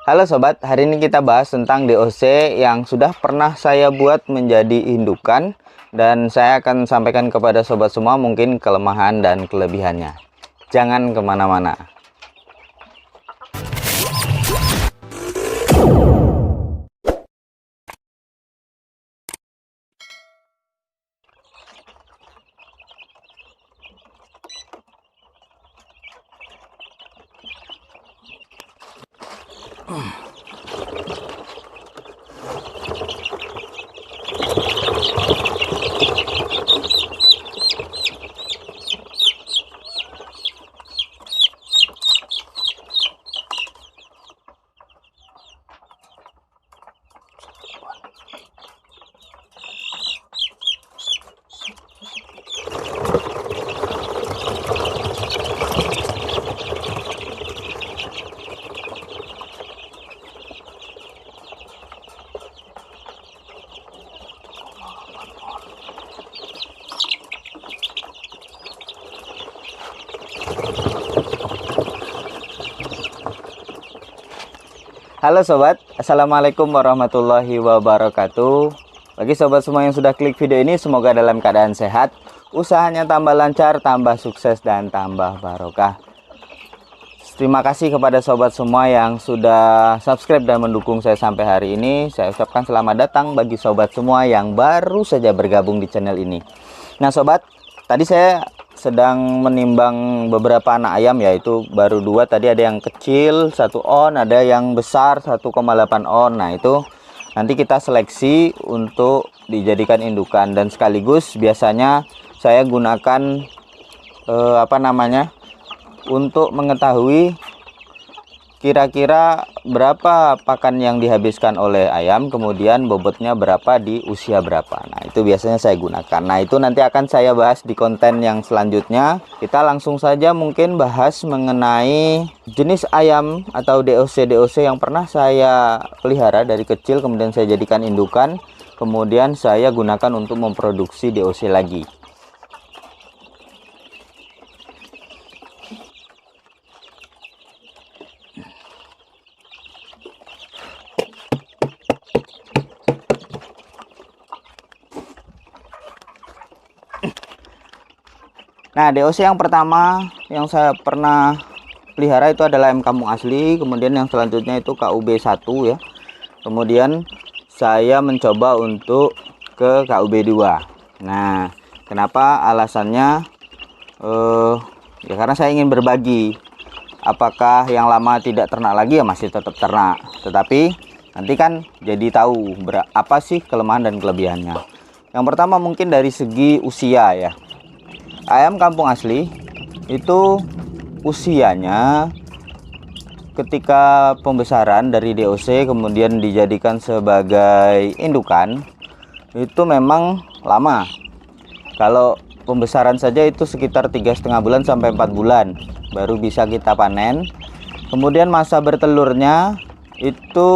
Halo sobat, hari ini kita bahas tentang DOC yang sudah pernah saya buat menjadi indukan, dan saya akan sampaikan kepada sobat semua mungkin kelemahan dan kelebihannya. Jangan kemana-mana. Halo sobat, assalamualaikum warahmatullahi wabarakatuh. Bagi sobat semua yang sudah klik video ini, semoga dalam keadaan sehat, usahanya tambah lancar, tambah sukses, dan tambah barokah. Terima kasih kepada sobat semua yang sudah subscribe dan mendukung saya sampai hari ini. Saya ucapkan selamat datang bagi sobat semua yang baru saja bergabung di channel ini. Nah sobat, tadi saya sedang menimbang beberapa anak ayam, yaitu baru dua. Tadi ada yang kecil 1 on, ada yang besar 1,8 on. Nah itu nanti kita seleksi untuk dijadikan indukan, dan sekaligus biasanya saya gunakan untuk mengetahui kira-kira berapa pakan yang dihabiskan oleh ayam, kemudian bobotnya berapa di usia berapa. Nah itu biasanya saya gunakan. Nah itu nanti akan saya bahas di konten yang selanjutnya. Kita langsung saja mungkin bahas mengenai jenis ayam atau DOC yang pernah saya pelihara dari kecil, kemudian saya jadikan indukan, kemudian saya gunakan untuk memproduksi DOC lagi. Nah, DOC yang pertama yang saya pernah pelihara itu adalah ayam kampung asli, kemudian yang selanjutnya itu KUB 1 ya. Kemudian saya mencoba untuk ke KUB 2. Nah, kenapa alasannya? Ya karena saya ingin berbagi. Apakah yang lama tidak ternak lagi? Ya masih tetap ternak, tetapi nanti kan jadi tahu apa sih kelemahan dan kelebihannya. Yang pertama mungkin dari segi usia ya. Ayam kampung asli itu usianya ketika pembesaran dari DOC kemudian dijadikan sebagai indukan itu memang lama. Kalau pembesaran saja itu sekitar 3,5 bulan sampai 4 bulan baru bisa kita panen. Kemudian masa bertelurnya itu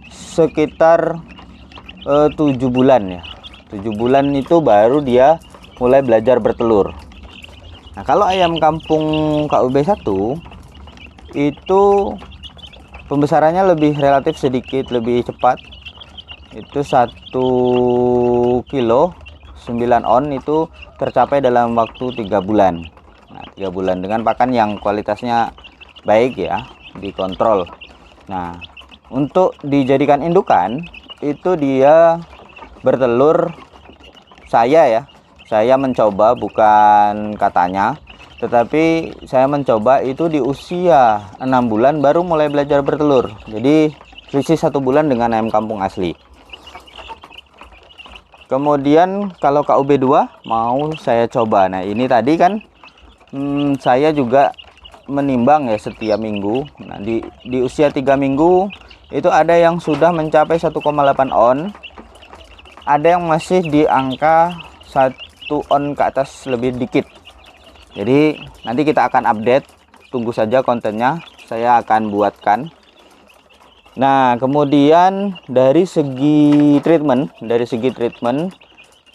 sekitar 7 bulan ya. 7 bulan itu baru dia mulai belajar bertelur. Nah kalau ayam kampung KUB 1 itu pembesarannya lebih relatif sedikit lebih cepat, itu 1 kilo 9 on itu tercapai dalam waktu 3 bulan. Nah 3 bulan dengan pakan yang kualitasnya baik ya, dikontrol. Nah untuk dijadikan indukan itu dia bertelur, saya mencoba, bukan katanya, tetapi saya mencoba itu di usia 6 bulan baru mulai belajar bertelur. Jadi selisih 1 bulan dengan ayam kampung asli. Kemudian kalau KUB 2 mau saya coba. Nah ini tadi kan saya juga menimbang ya setiap minggu. Nah di usia 3 minggu itu ada yang sudah mencapai 1,8 on, ada yang masih di angka 1 on ke atas lebih dikit. Jadi nanti kita akan update, tunggu saja kontennya, saya akan buatkan. Nah kemudian dari segi treatment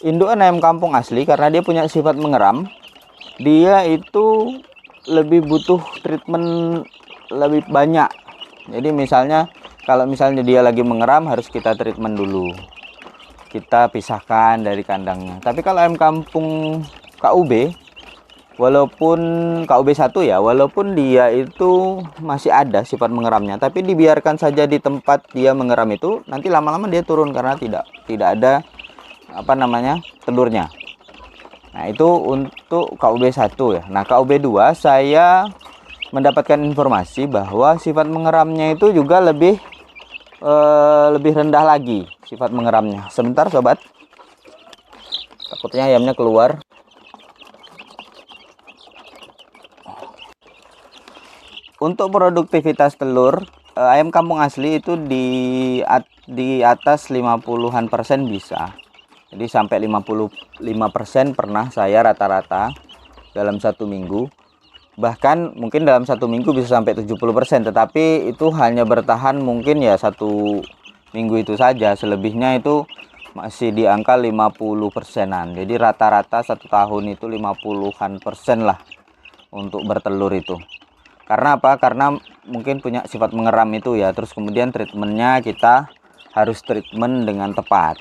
indukan ayam kampung asli karena dia punya sifat mengeram, dia itu lebih butuh treatment lebih banyak Jadi misalnya kalau misalnya dia lagi mengeram, harus kita treatment dulu, kita pisahkan dari kandangnya. Tapi kalau ayam kampung KUB, walaupun KUB 1 ya, walaupun dia itu masih ada sifat mengeramnya, tapi dibiarkan saja di tempat dia mengeram itu, nanti lama-lama dia turun karena tidak ada telurnya. Nah, itu untuk KUB 1 ya. Nah, KUB 2 saya mendapatkan informasi bahwa sifat mengeramnya itu juga lebih rendah lagi sifat mengeramnya. Sebentar sobat, takutnya ayamnya keluar. Untuk produktivitas telur, ayam kampung asli itu di atas 50-an% bisa. Jadi sampai 55% pernah saya rata-rata dalam 1 minggu. Bahkan mungkin dalam 1 minggu bisa sampai 70%, tetapi itu hanya bertahan mungkin ya 1 minggu itu saja. Selebihnya itu masih di angka 50%-an. Jadi rata-rata 1 tahun itu 50-an% lah untuk bertelur itu. Karena apa? Karena mungkin punya sifat mengeram itu ya. Terus kemudian treatmentnya kita harus treatment dengan tepat.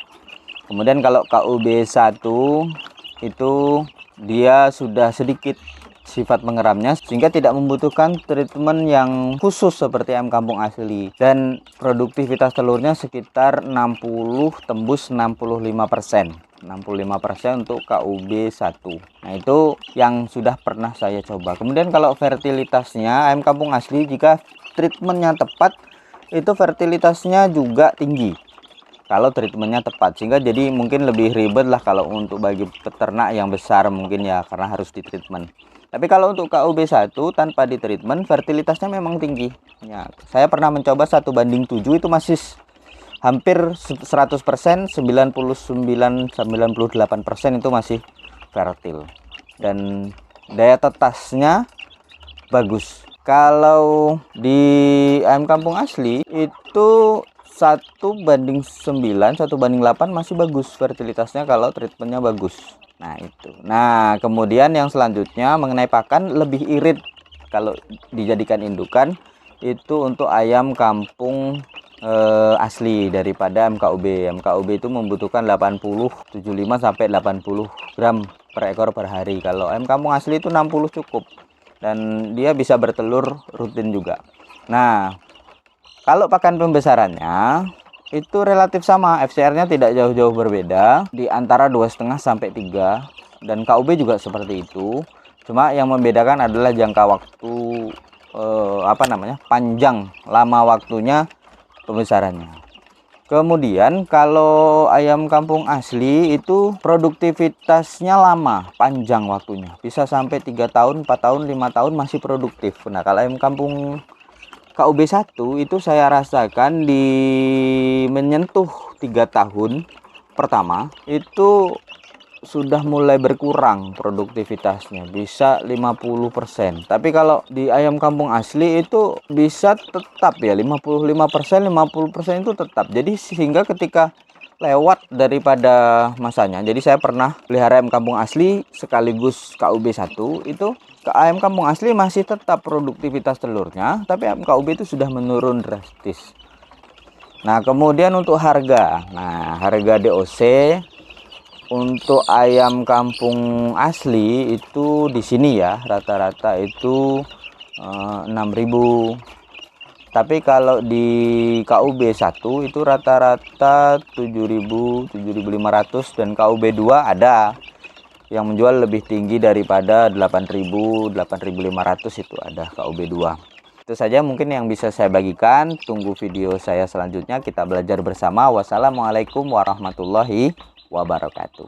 Kemudian kalau KUB 1 itu dia sudah sedikit sifat mengeramnya, sehingga tidak membutuhkan treatment yang khusus seperti ayam kampung asli, dan produktivitas telurnya sekitar 60 tembus 65%. 65% untuk KUB 1. Nah, itu yang sudah pernah saya coba. Kemudian kalau fertilitasnya ayam kampung asli, jika treatmentnya tepat, itu fertilitasnya juga tinggi kalau treatmentnya tepat, sehingga jadi mungkin lebih ribet lah kalau untuk bagi peternak yang besar mungkin ya, karena harus ditreatment. Tapi kalau untuk KUB 1 tanpa ditreatment, fertilitasnya memang tinggi ya. Saya pernah mencoba 1:7, itu masih hampir 100%, 99-98% itu masih fertil, dan daya tetasnya bagus. Kalau di ayam kampung asli itu 1:9, 1:8 masih bagus fertilitasnya kalau treatmentnya bagus. Nah itu. Nah kemudian yang selanjutnya mengenai pakan, lebih irit kalau dijadikan indukan itu untuk ayam kampung asli daripada MKUB. MKUB itu membutuhkan 75 sampai 80 gram per ekor per hari. Kalau ayam kampung asli itu 60 cukup, dan dia bisa bertelur rutin juga. Nah, kalau pakan pembesarannya itu relatif sama, FCR-nya tidak jauh-jauh berbeda di antara 2,5 sampai 3, dan KUB juga seperti itu. Cuma yang membedakan adalah jangka waktu panjang, lama waktunya pembesarannya. Kemudian kalau ayam kampung asli itu produktivitasnya lama, panjang waktunya, bisa sampai 3 tahun, 4 tahun, 5 tahun masih produktif. Nah, kalau ayam kampung KUB 1 itu saya rasakan di menyentuh 3 tahun pertama itu sudah mulai berkurang produktivitasnya, bisa 50%. Tapi kalau di ayam kampung asli itu bisa tetap ya 55%, 50% itu tetap. Jadi sehingga ketika lewat daripada masanya. Jadi saya pernah pelihara ayam kampung asli sekaligus KUB 1, itu ke ayam kampung asli masih tetap produktivitas telurnya, tapi ayam KUB itu sudah menurun drastis. Nah, kemudian untuk harga. Nah, harga DOC untuk ayam kampung asli itu di sini ya rata-rata itu 6.000. Tapi kalau di KUB 1 itu rata-rata 7.000, 7.500, dan KUB 2 ada yang menjual lebih tinggi daripada 8.000, 8.500 itu ada KUB 2. Itu saja mungkin yang bisa saya bagikan. Tunggu video saya selanjutnya, kita belajar bersama. Wassalamualaikum warahmatullahi wabarakatuh.